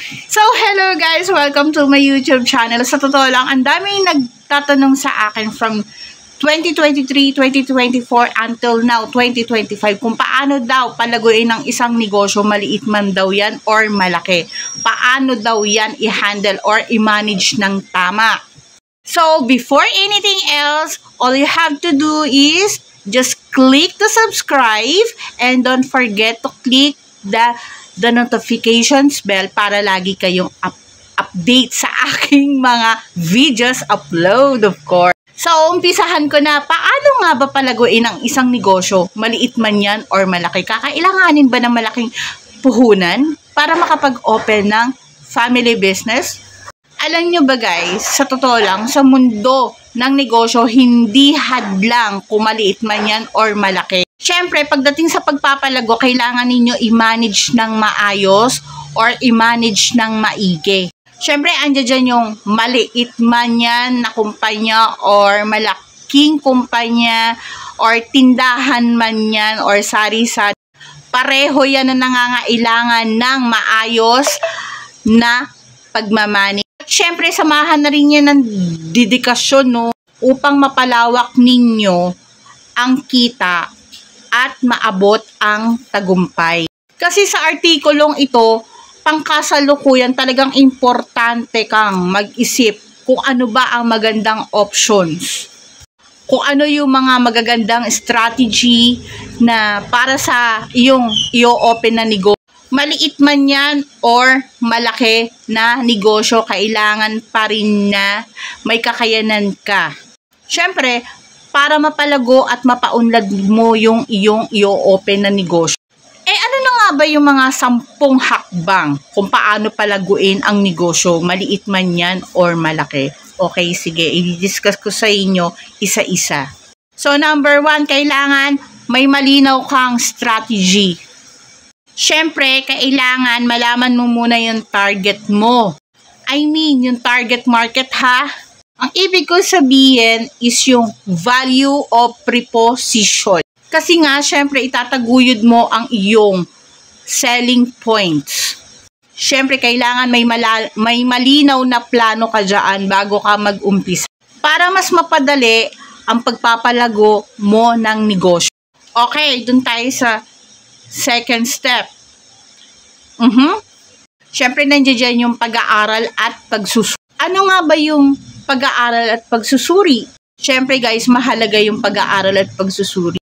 So, hello guys! Welcome to my YouTube channel. Sa totoo lang, ang daming nagtatanong sa akin from 2023, 2024 until now, 2025, kung paano daw palaguin ng isang negosyo, maliit man daw yan or malaki. Paano daw yan i-handle or i-manage ng tama. So, before anything else, all you have to do is just click the subscribe and don't forget to click the notifications bell para lagi kayong update sa aking mga videos upload, of course. So, umpisahan ko na, paano nga ba palaguin ang isang negosyo, maliit man yan or malaki? Kakailanganin ba ng malaking puhunan para makapag-open ng family business? Alam nyo ba guys, sa totoo lang, sa mundo ng negosyo, hindi hadlang kung maliit man yan or malaki. Siyempre, pagdating sa pagpapalago, kailangan ninyo i-manage ng maayos or i-manage ng maigi. Siyempre, andyan dyan yung maliit man yan na kumpanya or malaking kumpanya or tindahan man yan or sari-sari. Pareho yan na nangangailangan ng maayos na pagmamani. At siyempre, samahan na rin yan ng dedikasyon, no, upang mapalawak ninyo ang kita at maabot ang tagumpay. Kasi sa artikulong ito, pangkasalukuyan talagang importante kang mag-isip kung ano ba ang magandang options. Kung ano yung mga magagandang strategy na para sa iyong i-open na negosyo. Maliit man yan or malaki na negosyo, kailangan pa rin na may kakayanan ka. Siyempre, para mapalago at mapaunlad mo yung iyong i-open na negosyo. Ano na nga ba yung mga 10 hakbang kung paano palaguin ang negosyo, maliit man yan or malaki? Okay, sige, i-discuss ko sa inyo isa-isa. So, number 1, kailangan may malinaw kang strategy. Siyempre, kailangan malaman mo muna yung target mo. I mean, yung target market ha. Ang ibig ko sabihin is yung value of preposition. Kasi nga, syempre, itataguyod mo ang iyong selling points. Syempre, kailangan may malinaw na plano ka dyan bago ka mag-umpisa. Para mas mapadali ang pagpapalago mo ng negosyo. Okay, dun tayo sa second step. Syempre, nandiyan yung pag-aaral at pagsusuri. Ano nga ba yung pag-aaral at pagsusuri? Siyempre guys, mahalaga yung pag-aaral at pagsusuri.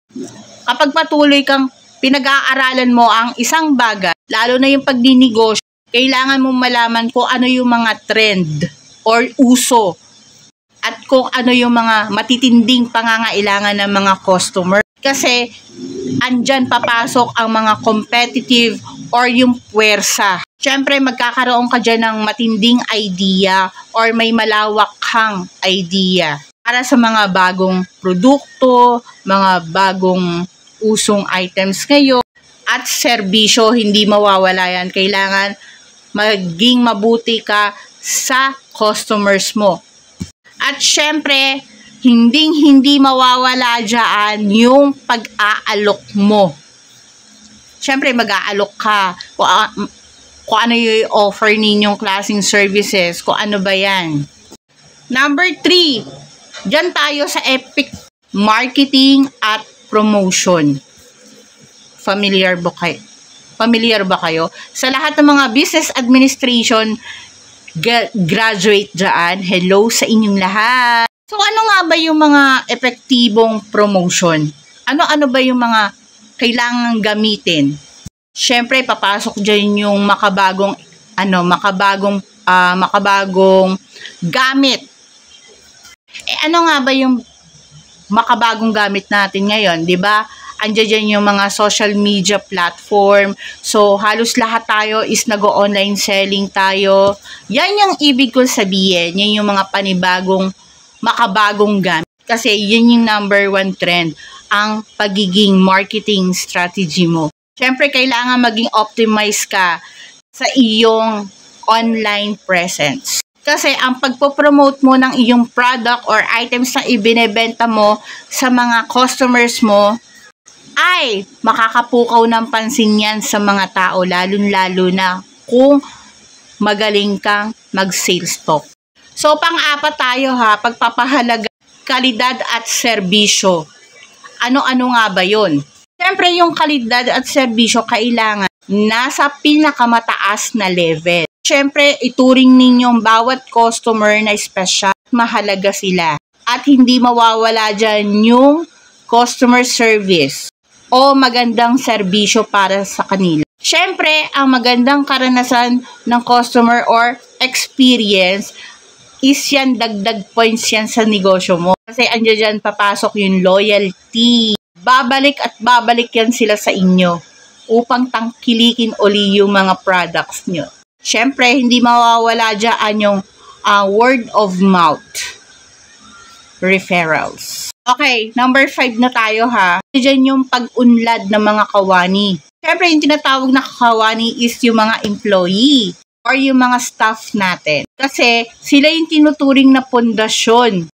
Kapag patuloy kang pinag-aaralan mo ang isang bagay, lalo na yung pagninegosyo, kailangan mong malaman kung ano yung mga trend or uso at kung ano yung mga matitinding pangangailangan ng mga customer. Kasi andyan papasok ang mga competitive or yung puwersa. Siyempre, magkakaroon ka dyan ng matinding idea or may malawak kang idea para sa mga bagong produkto, mga bagong usong items ngayon, at serbisyo, hindi mawawala yan. Kailangan maging mabuti ka sa customers mo. At siyempre, hindi mawawala dyan yung pag-aalok mo. Siyempre, mag-aalok ka kung ano yung offer ninyong klaseng services, kung ano ba yan. Number 3, dyan tayo sa epic marketing at promotion. Familiar ba kayo? Sa lahat ng mga business administration graduate dyan, hello sa inyong lahat. So, ano nga ba yung mga epektibong promotion? Ano ba yung mga kailangang gamitin? Siyempre, papasok dyan yung makabagong gamit. Ano nga ba yung makabagong gamit natin ngayon, 'di ba? Andiyan dyan yung mga social media platform. So, halos lahat tayo is nag-online selling tayo. Yan yung ibig ko sabihin. Yan yung mga makabagong gamit. Kasi yan yung number 1 trend, ang pagiging marketing strategy mo. Siyempre, kailangan maging optimize ka sa iyong online presence. Kasi ang pagpo-promote mo ng iyong product or items na ibinebenta mo sa mga customers mo ay makakapukaw ng pansin yan sa mga tao, lalo-lalo na kung magaling kang mag-sales talk. So, pang-apat tayo ha, pagpapahalaga, kalidad at serbisyo. Ano-ano nga ba yun? Siyempre, yung kalidad at serbisyo kailangan nasa pinakamataas na level. Siyempre, ituring ninyong bawat customer na special, mahalaga sila. At hindi mawawala dyan yung customer service o magandang serbisyo para sa kanila. Siyempre, ang magandang karanasan ng customer or experience is yan, dagdag points yan sa negosyo mo. Kasi andyan dyan papasok yung loyalty. Babalik at babalik yan sila sa inyo upang tangkilikin uli yung mga products nyo. Siyempre, hindi mawawala dyan yung word of mouth referrals. Okay, number 5 na tayo ha. Diyan yung pag-unlad ng mga kawani. Siyempre, yung tinatawag na kawani is yung mga employee or yung mga staff natin. Kasi sila yung tinuturing na pundasyon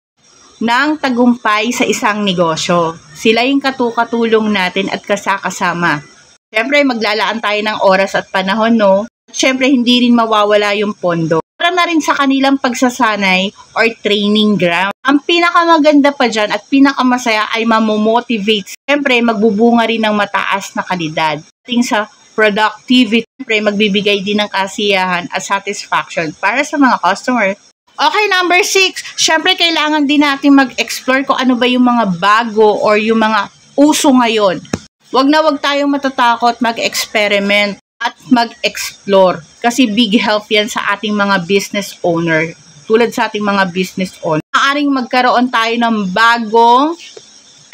ng tagumpay sa isang negosyo. Sila yung katukatulong natin at kasakasama. Siyempre, maglalaan tayo ng oras at panahon, no? Siyempre, hindi rin mawawala yung pondo. Para na rin sa kanilang pagsasanay or training ground. Ang pinakamaganda pa dyan at pinakamasaya ay mamomotivate. Siyempre, magbubunga rin ng mataas na kalidad. Ating sa productivity, siyempre, magbibigay din ng kasiyahan at satisfaction para sa mga customer. Okay, number 6. Siyempre, kailangan din natin mag-explore kung ano ba yung mga bago or yung mga uso ngayon. Wag na wag tayong matatakot mag-experiment at mag-explore. Kasi big help yan sa ating mga business owner. Tulad sa ating mga business owner. Maaaring magkaroon tayo ng bagong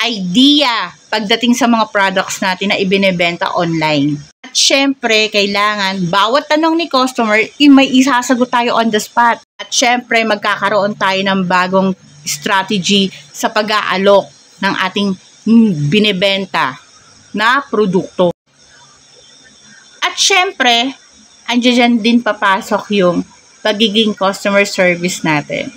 idea pagdating sa mga products natin na ibinebenta online. At syempre, kailangan bawat tanong ni customer, may isasagot tayo on the spot. At syempre, magkakaroon tayo ng bagong strategy sa pag-aalok ng ating binebenta na produkto. At syempre, andyan din papasok yung pagiging customer service natin.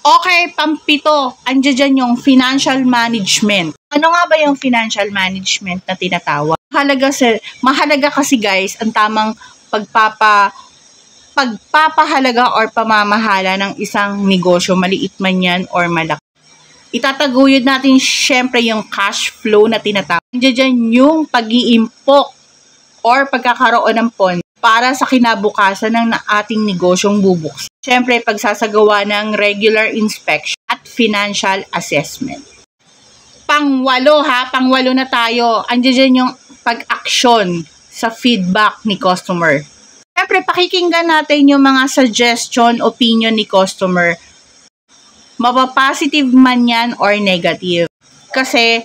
Okay, pampito, andyan yung financial management. Ano nga ba yung financial management na tinatawag? Mahalaga kasi guys, ang tamang pagpapahalaga or pamamahala ng isang negosyo, maliit man yan or malaki. Itataguyod natin syempre yung cash flow na tinatawag. Andyan yung pag-iimpok or pagkakaroon ng pondo para sa kinabukasan ng ating negosyong bubuksan. Siyempre, pagsasagawa ng regular inspection at financial assessment. Pangwalo na tayo. Andiyan yung pag-aksyon sa feedback ni customer. Siyempre, pakikinggan natin yung mga suggestion, opinion ni customer. Mapapositive man yan or negative. Kasi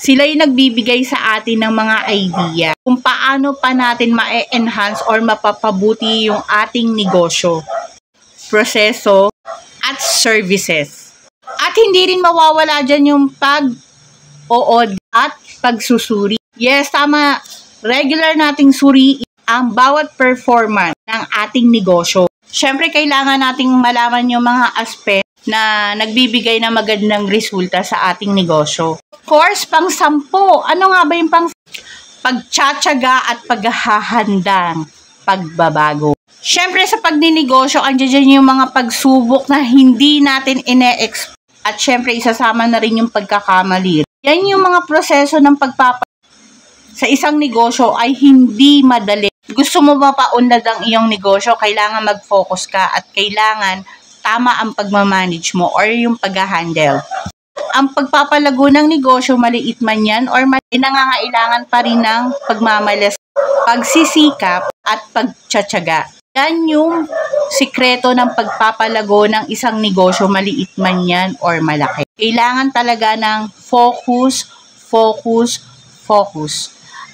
sila yung nagbibigay sa atin ng mga idea kung paano pa natin ma-enhance or mapapabuti yung ating negosyo, proseso, at services. At hindi rin mawawala dyan yung pag-ood at pagsusuri. Yes, tama. Regular nating suri ang bawat performance ng ating negosyo. Siyempre, kailangan nating malaman yung mga aspect na nagbibigay ng magandang resulta sa ating negosyo. Of course, pang-10. Ano nga ba yung pagtsatsaga at paghahandang pagbabago? Siyempre, sa pagninegosyo, andyan yung mga pagsubok na hindi natin ine-expect. At siyempre, isasama na rin yung pagkakamali. Yan yung mga proseso ng sa isang negosyo ay hindi madali. Gusto mo mapaunlad ang iyong negosyo, kailangan mag-focus ka at kailangan tama ang pagmamanage mo or yung pag-handle. Ang pagpapalago ng negosyo, maliit man yan or nangangailangan pa rin ng pagmamalas, pagsisikap at pagtsatsaga. Yan yung sikreto ng pagpapalago ng isang negosyo, maliit man yan or malaki. Kailangan talaga ng focus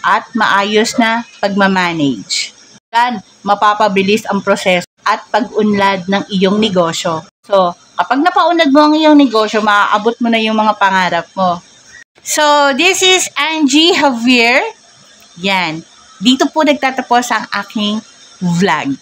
at maayos na pagmamanage. Yan, mapapabilis ang proseso at pag-unlad ng iyong negosyo. So, kapag napaunlad mo ang iyong negosyo, maaabot mo na yung mga pangarap mo. So, this is Angie Javier. Yan. Dito po nagtatapos ang aking vlog.